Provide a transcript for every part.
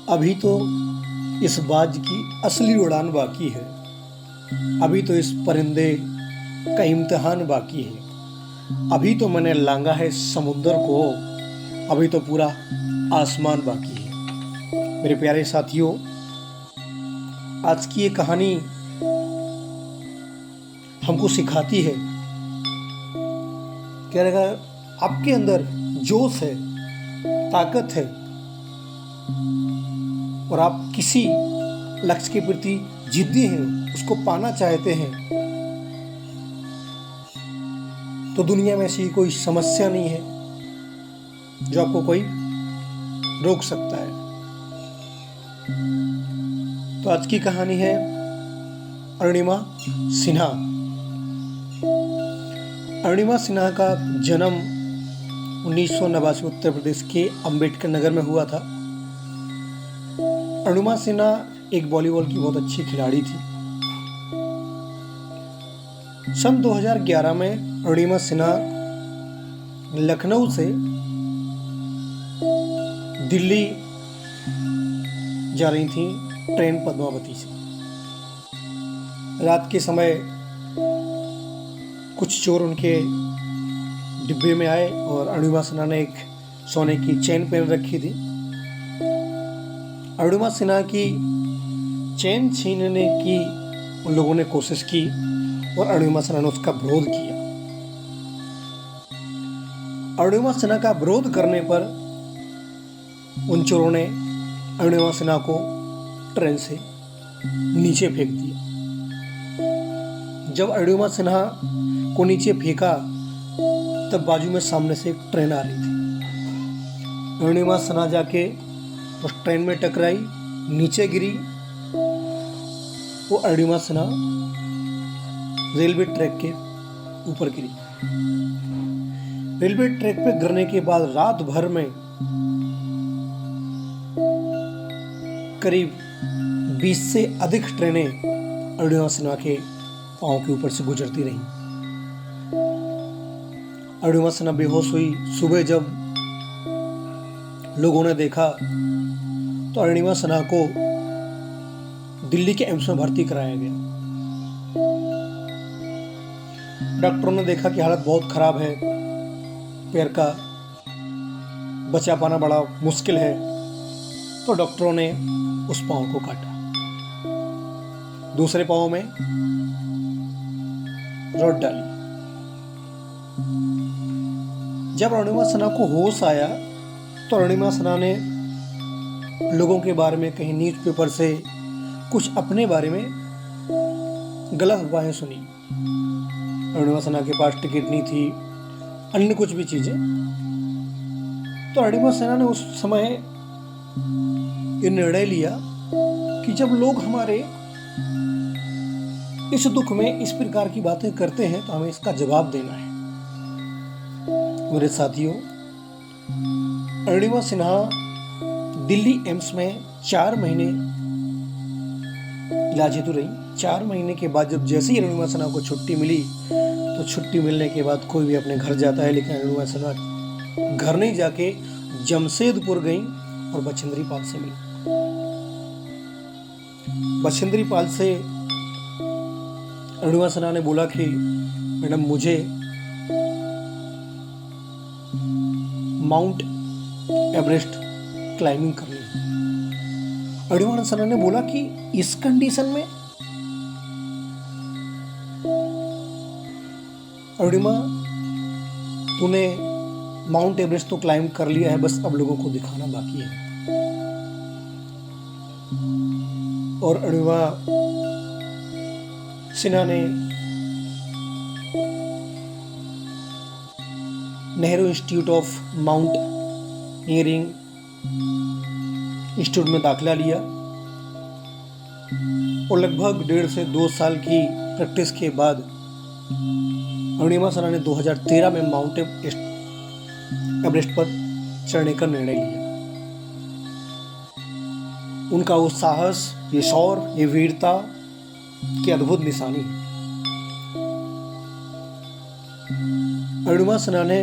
अभी तो इस बाज की असली उड़ान बाकी है। अभी तो इस परिंदे का इम्तिहान बाकी है। अभी तो मैंने लांगा है समुंदर को, अभी तो पूरा आसमान बाकी है। मेरे प्यारे साथियों, आज की ये कहानी हमको सिखाती है कि अगर आपके अंदर जोश है, ताकत है और आप किसी लक्ष्य के प्रति जिद्दी हैं, उसको पाना चाहते हैं, तो दुनिया में ऐसी कोई समस्या नहीं है जो आपको कोई रोक सकता है। तो आज की कहानी है अरुणिमा सिन्हा। अरुणिमा सिन्हा का जन्म 1989 उत्तर प्रदेश के अंबेडकर नगर में हुआ था। अरुणिमा सिन्हा एक वॉलीबॉल की बहुत अच्छी खिलाड़ी थी। सन 2011 में अरुणिमा सिन्हा लखनऊ से दिल्ली जा रही थी ट्रेन पद्मावती से। रात के समय कुछ चोर उनके डिब्बे में आए और अरुणिमा सिन्हा ने एक सोने की चेन पहन रखी थी। अरुणिमा सिन्हा की चेन छीनने की उन लोगों ने कोशिश की और अरुणिमा सिन्हा ने उसका विरोध किया। अरुणिमा सिन्हा का विरोध करने पर उन चोरों ने अरुणिमा सिन्हा को ट्रेन से नीचे फेंक दिया। जब अरुणिमा सिन्हा को नीचे फेंका तब बाजू में सामने से एक ट्रेन आ रही थी। अरुणिमा सिन्हा जाके उस ट्रेन में टकराई, नीचे गिरी। वो अरुणिमा सिन्हा रेलवे ट्रैक के ऊपर गिरी। रेलवे ट्रैक पे गिरने के बाद रात भर में करीब 20 से अधिक ट्रेनें अरुणिमा सिन्हा के पांव के ऊपर से गुजरती रहीं। अरुणिमा सिन्हा बेहोश हुई। सुबह जब लोगों ने देखा तो अरुणिमा सिन्हा को दिल्ली के एम्स में भर्ती कराया गया। डॉक्टरों ने देखा कि हालत बहुत खराब है, पैर का बचा पाना बड़ा मुश्किल है, तो डॉक्टरों ने उस पांव को काटा। दूसरे पांव में रॉड डाली। जब अरुणिमा सिन्हा को होश आया तो अरुणिमा सिन्हा ने लोगों के बारे में कहीं न्यूज़पेपर से कुछ अपने बारे में गलत अफवाहें सुनी। अरुणिमा सिन्हा के पास टिकट नहीं थी, अन्य कुछ भी चीजें। तो अरुणिमा सिन्हा ने उस समय ये निर्णय लिया कि जब लोग हमारे इस दुख में इस प्रकार की बातें करते हैं तो हमें इसका जवाब देना है। मेरे साथियों, अरुणिमा सिन्हा दिल्ली एम्स में 4 महीने इलाज हेतु रही। 4 महीने के बाद जब जैसे ही अरुणिमा सिन्हा को छुट्टी मिली, तो छुट्टी मिलने के बाद कोई भी अपने घर जाता है, लेकिन अरुणिमा सिन्हा घर नहीं जाके जमशेदपुर गई और बछेंद्री पाल से मिली। बछेंद्री पाल से अरुणिमा सिन्हा ने बोला कि मैडम, मुझे माउंट एवरेस्ट क्लाइंबिंग करनी है। अरुणिमा सिन्हा ने बोला कि इस कंडीशन में? अरुणिमा, तूने माउंट एवरेस्ट तो क्लाइंब कर लिया है, बस अब लोगों को दिखाना बाकी है। और अरुणिमा सिन्हा ने Nehru institute of mountaineering institute में दाखिला लिया और लगभग 1.5 से 2 साल की प्रैक्टिस के बाद अरुणिमा सिन्हा ने 2013 में माउंट एवरेस्ट पर चढ़ने का निर्णय लिया। उनका वो साहस, ये शौर्य, ये वीरता की अद्भुत निशानी है। अरुणिमा सिन्हा ने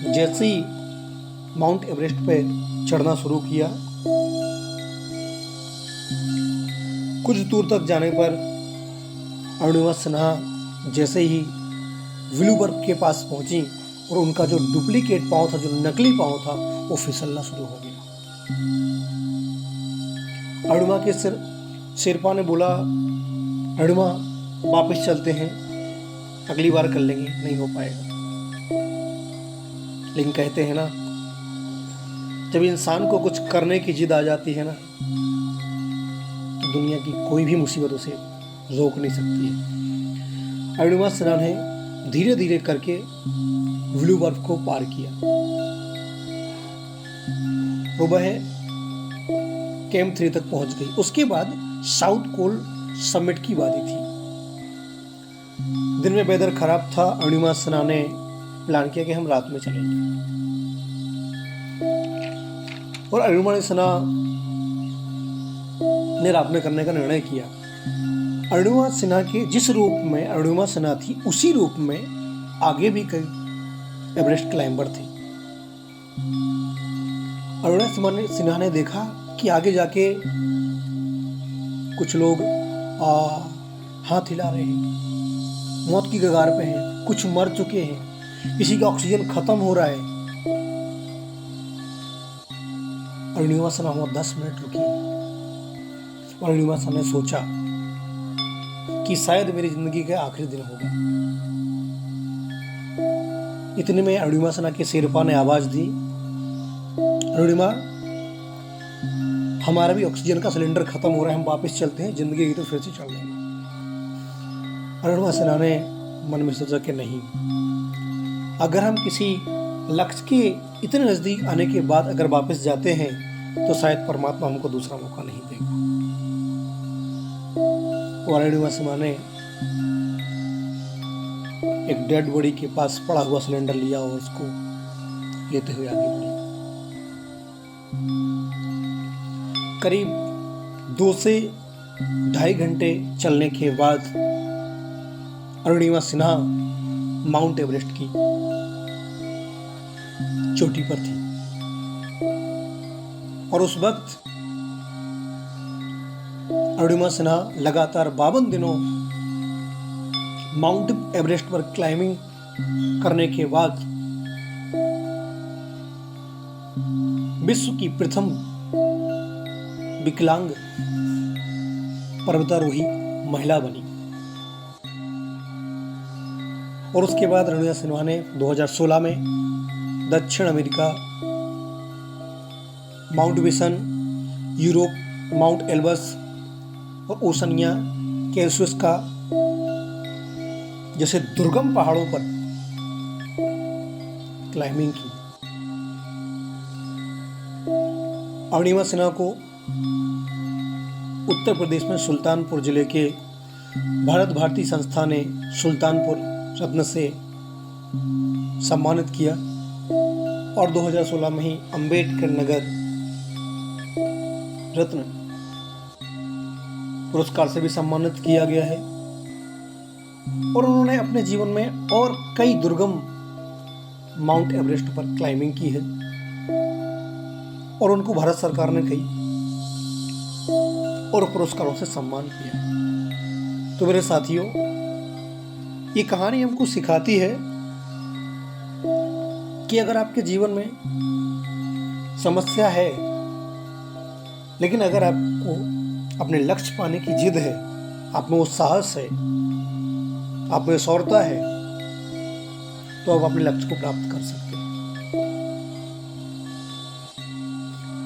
जैसे ही माउंट एवरेस्ट पे चढ़ना शुरू किया, कुछ दूर तक जाने पर अरुणिमा सिन्हा जैसे ही ब्लू बर्फ के पास पहुंची और उनका जो डुप्लीकेट पाँव था, जो नकली पाँव था, वो फिसलना शुरू हो गया। अरुणिमा के शेरपा ने बोला, अरुणिमा वापस चलते हैं, अगली बार कर लेंगे, नहीं हो पाएगा। लेकिन कहते हैं ना, जब इंसान को कुछ करने की जिद आ जाती है ना, तो दुनिया की कोई भी मुसीबत उसे रोक नहीं सकती है। अरुणिमा सिन्हा ने धीरे धीरे करके ब्लू बर्फ को पार किया। वह कैंप 3 तक पहुंच गई। उसके बाद साउथ पोल समिट की बारी थी। दिन में वेदर खराब था। अरुणिमा सिन्हा ने प्लान किया कि हम रात में चलेंगे, और अरुणिमा सिन्हा ने रात में करने का निर्णय किया। अरुणिमा सिन्हा के जिस रूप में अरुणिमा सिन्हा थी, उसी रूप में आगे भी कई एवरेस्ट क्लाइंबर थे। अरुणिमा सिन्हा ने देखा कि आगे जाके कुछ लोग हाथ हिला रहे हैं, मौत की कगार पे हैं, कुछ मर चुके हैं, किसी का ऑक्सीजन खत्म हो रहा है। अरुणिमा सिन्हा वहां 10 मिनट रुकी। अरुणिमा सिन्हा ने सोचा कि शायद मेरी जिंदगी का आखिरी दिन होगा। इतने में अरुणिमा सिन्हा के शेरपा ने आवाज दी, अरुणिमा, हमारा भी ऑक्सीजन का सिलेंडर खत्म हो रहा है, हम वापस चलते हैं, जिंदगी की तो फिर से चल रही है। अरुणिमा सिन्हा ने मन में सोचा कि नहीं, अगर हम किसी लक्ष्य के इतने नजदीक आने के बाद अगर वापस जाते हैं तो शायद परमात्मा हमको दूसरा मौका नहीं देगा। और अरुणिमा सिन्हा ने एक डेड बॉडी के पास पड़ा हुआ सिलेंडर लिया और उसको लेते हुए आगे बढ़ी। करीब 2 से 2.5 घंटे चलने के बाद अरुणिमा सिन्हा माउंट एवरेस्ट की चोटी पर थी। और उस वक्त अरुणिमा सिन्हा लगातार 52 दिनों माउंट एवरेस्ट पर क्लाइंबिंग करने के बाद विश्व की प्रथम विकलांग पर्वतारोही महिला बनी। और उसके बाद अरुणिमा सिन्हा ने 2016 में दक्षिण America, mount Vinson, Europe, mount Elbrus और ओशनिया कैल्सुस का जैसे दुर्गम पहाड़ों पर क्लाइंबिंग की। अरुणिमा सिन्हा को उत्तर प्रदेश में सुल्तानपुर जिले के भारत भारती संस्था ने सुल्तानपुर रत्न से सम्मानित किया। और 2016 में ही अंबेडकर नगर रत्न पुरस्कार से भी सम्मानित किया गया है। और उन्होंने अपने जीवन में और कई दुर्गम माउंट एवरेस्ट पर क्लाइंबिंग की है और उनको भारत सरकार ने कई और पुरस्कारों से सम्मान किया। तो मेरे साथियों, ये कहानी हमको सिखाती है कि अगर आपके जीवन में समस्या है, लेकिन अगर आपको अपने लक्ष्य पाने की जिद है, आप में वो साहस है, आप में शौर्यता है, तो आप अपने लक्ष्य को प्राप्त कर सकते हैं।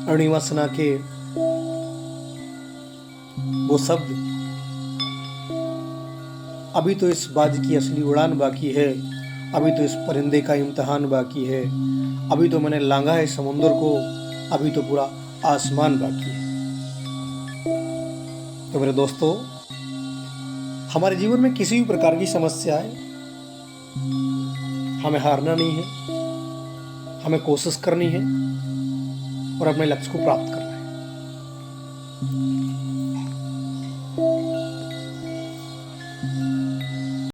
अरुणिमा सिन्हा के वो शब्द, अभी तो इस बाज की असली उड़ान बाकी है, अभी तो इस परिंदे का इम्तिहान बाकी है, अभी तो मैंने लांघा है समुद्र को, अभी तो पूरा आसमान बाकी है। तो मेरे दोस्तों, हमारे जीवन में किसी भी प्रकार की समस्या है, हमें हारना नहीं है, हमें कोशिश करनी है और अपने लक्ष्य को प्राप्त करना है।